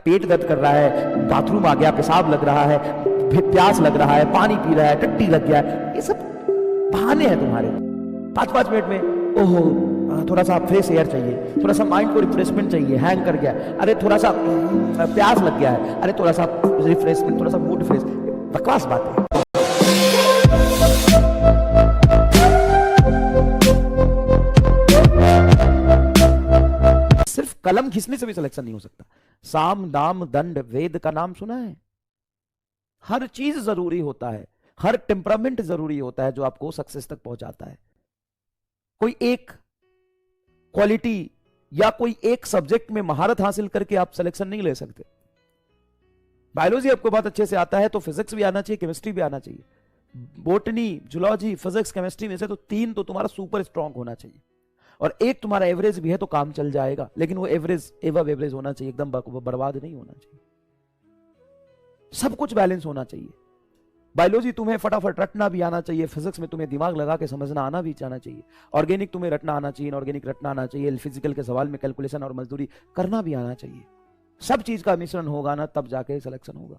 पेट दर्द कर रहा है, बाथरूम आ गया, पेशाब लग रहा है, प्यास लग रहा है, पानी पी रहा है, टट्टी लग गया है, ये सब बहाने हैं तुम्हारे। 5-5 मिनट में ओहो थोड़ा सा फ्रेश एयर चाहिए, थोड़ा सा माइंड को रिफ्रेशमेंट चाहिए, हैंग कर गया, अरे थोड़ा सा प्यास लग गया है, अरे थोड़ा सा रिफ्रेशमेंट, थोड़ा सा मूड फ्रेश। बकवास बात है। सिर्फ कलम खींचने से भी सिलेक्शन नहीं हो सकता। साम दाम दंड वेद का नाम सुना है? हर चीज जरूरी होता है, हर टेम्परामेंट जरूरी होता है जो आपको सक्सेस तक पहुंचाता है। कोई एक क्वालिटी या कोई एक सब्जेक्ट में महारत हासिल करके आप सिलेक्शन नहीं ले सकते। बायोलॉजी आपको बहुत अच्छे से आता है तो फिजिक्स भी आना चाहिए, केमिस्ट्री भी आना चाहिए। बोटनी, जूलॉजी, फिजिक्स, केमिस्ट्री में से तो 3 तो तुम्हारा सुपर स्ट्रांग होना चाहिए और एक तुम्हारा एवरेज भी है तो काम चल जाएगा, लेकिन वो एवरेज एवब एवरेज होना चाहिए, एकदम बर्बाद नहीं होना चाहिए। सब कुछ बैलेंस होना चाहिए। बायोलॉजी तुम्हें फटाफट रटना भी आना चाहिए, फिजिक्स में तुम्हें दिमाग लगा के समझना आना भी आना चाहिए, ऑर्गेनिक तुम्हें रटना आना चाहिए, इनऑर्गेनिक रटना आना चाहिए, फिजिकल के सवाल में कैलकुलेशन और मजदूरी करना भी आना चाहिए। सब चीज का मिश्रण होगा ना तब जाके सिलेक्शन होगा।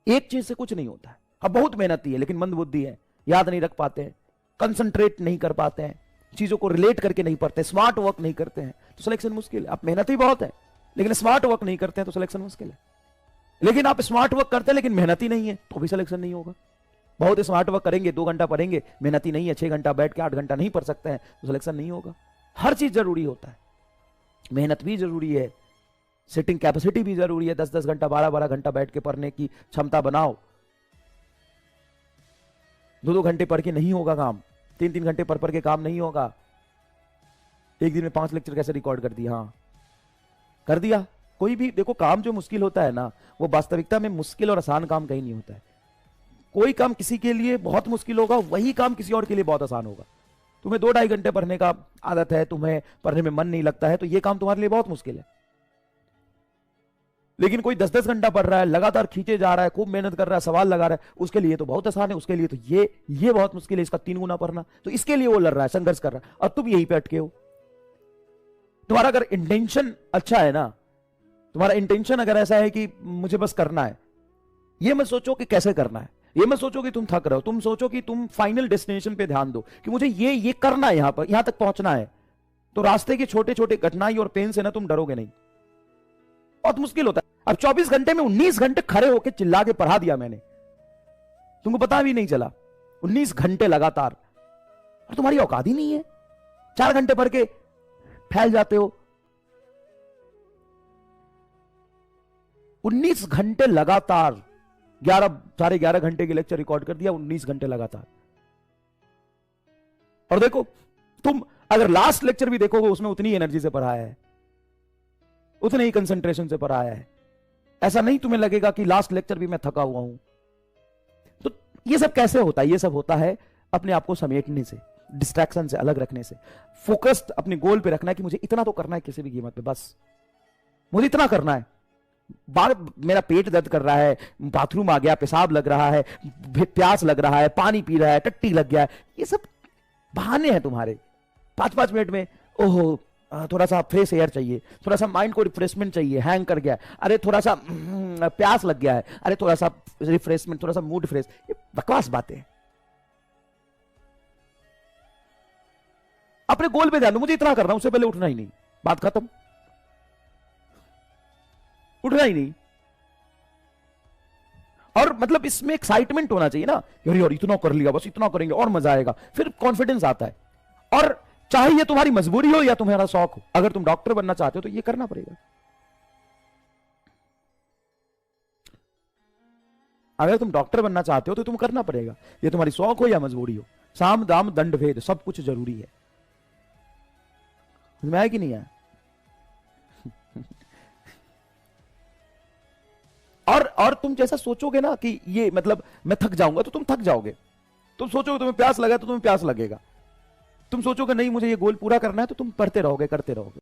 एक चीज से कुछ नहीं होता है। अब बहुत मेहनती है लेकिन मंद बुद्धि है, याद नहीं रख पाते हैं, कंसंट्रेट नहीं कर पाते हैं, चीजों को रिलेट करके नहीं पढ़ते, स्मार्ट वर्क नहीं करते हैं तो सिलेक्शन मुश्किल है। आप मेहनती बहुत है लेकिन स्मार्ट वर्क नहीं करते हैं तो सिलेक्शन मुश्किल है। लेकिन आप स्मार्ट वर्क करते हैं लेकिन मेहनती नहीं है तो भी सिलेक्शन नहीं होगा। बहुत स्मार्ट वर्क करेंगे, 2 घंटा पढ़ेंगे, मेहनती नहीं है, 6 घंटा बैठ के 8 घंटा नहीं पढ़ सकते हैं तो सिलेक्शन नहीं होगा। हर चीज जरूरी होता है, मेहनत भी जरूरी है, सिटिंग कैपेसिटी भी जरूरी है। 10-10 घंटा 12-12 घंटा बैठ के पढ़ने की क्षमता बनाओ। 2-2 घंटे पढ़ के नहीं होगा काम, 3-3 घंटे पढ़ के काम नहीं होगा। एक दिन में 5 लेक्चर कैसे रिकॉर्ड कर दिया? हाँ कर दिया। कोई भी देखो काम जो मुश्किल होता है ना, वो वास्तविकता में मुश्किल और आसान काम कहीं नहीं होता है। कोई काम किसी के लिए बहुत मुश्किल होगा, वही काम किसी और के लिए बहुत आसान होगा। तुम्हें 2-2.5 घंटे पढ़ने का आदत है, तुम्हें पढ़ने में मन नहीं लगता है तो ये काम तुम्हारे लिए बहुत मुश्किल है। लेकिन कोई 10-10 घंटा पढ़ रहा है, लगातार खींचे जा रहा है, खूब मेहनत कर रहा है, सवाल लगा रहा है, उसके लिए तो बहुत आसान है। उसके लिए तो ये बहुत मुश्किल है, इसका 3 गुना पढ़ना, तो इसके लिए वो लड़ रहा है, संघर्ष कर रहा है, और तुम यहीं पे अटके हो। तुम्हारा अगर इंटेंशन अच्छा है ना, तुम्हारा इंटेंशन अगर ऐसा है कि मुझे बस करना है, ये मत सोचो कि कैसे करना है, ये मत सोचो कि तुम थक रहे हो, तुम सोचो कि तुम फाइनल डेस्टिनेशन पे ध्यान दो कि मुझे ये करना है, यहां पर यहां तक पहुंचना है। तो रास्ते की छोटे छोटे कठिनाई और पेन से ना तुम डरोगे नहीं। बहुत मुश्किल होता है। अब 24 घंटे में 19 घंटे खड़े होकर चिल्ला के पढ़ा दिया मैंने, तुमको पता भी नहीं चला। 19 घंटे लगातार, और तुम्हारी औकात ही नहीं है। 4 घंटे पढ़ के फैल जाते हो। 19 घंटे लगातार, 11-11.5 घंटे के लेक्चर रिकॉर्ड कर दिया, 19 घंटे लगातार। और देखो तुम अगर लास्ट लेक्चर भी देखोगे उसमें उतनी एनर्जी से पढ़ाया है, उतने ही कंसंट्रेशन से पढ़ाया है। ऐसा नहीं तुम्हें लगेगा कि लास्ट लेक्चर भी मैं थका हुआ हूं। तो ये सब कैसे होता है? ये सब होता है अपने आप को समेटने से, डिस्ट्रैक्शन से अलग रखने से, फोकस्ड अपने गोल पे रखना है कि मुझे इतना तो करना है किसी भी कीमत पे, बस मुझे इतना करना है। मेरा पेट दर्द कर रहा है, बाथरूम आ गया, पेशाब लग रहा है, प्यास लग रहा है, पानी पी रहा है, टट्टी लग गया है, ये सब बहाने हैं तुम्हारे। 5-5 मिनट में ओहो थोड़ा सा फ्रेश एयर चाहिए, थोड़ा सा माइंड को रिफ्रेशमेंट चाहिए, हैंग कर गया, अरे थोड़ा सा प्यास लग गया है, अरे थोड़ा सा रिफ्रेशमेंट, थोड़ा सा मूड फ्रेश। ये बकवास बातें हैं। अपने गोल पे ध्यान दो, मुझे इतना करना, उससे पहले उठना ही नहीं, बात खत्म। उठना ही नहीं। और मतलब इसमें एक्साइटमेंट होना चाहिए ना, यार इतना कर लिया, बस इतना करेंगे और मजा आएगा, फिर कॉन्फिडेंस आता है। और चाहे ये तुम्हारी मजबूरी हो या तुम्हारा शौक हो, अगर तुम डॉक्टर बनना चाहते हो तो ये करना पड़ेगा। अगर तुम डॉक्टर बनना चाहते हो तो तुम करना पड़ेगा, ये तुम्हारी शौक हो या मजबूरी हो। साम दाम दंड भेद सब कुछ जरूरी है। समझ में आया कि नहीं आया? और तुम जैसा सोचोगे ना कि ये मतलब मैं थक जाऊंगा तो तुम थक जाओगे। तुम सोचोगे तुम्हें प्यास लगा तो तुम्हें प्यास लगेगा। तुम सोचोगे नहीं मुझे ये गोल पूरा करना है तो तुम पढ़ते रहोगे, करते रहोगे।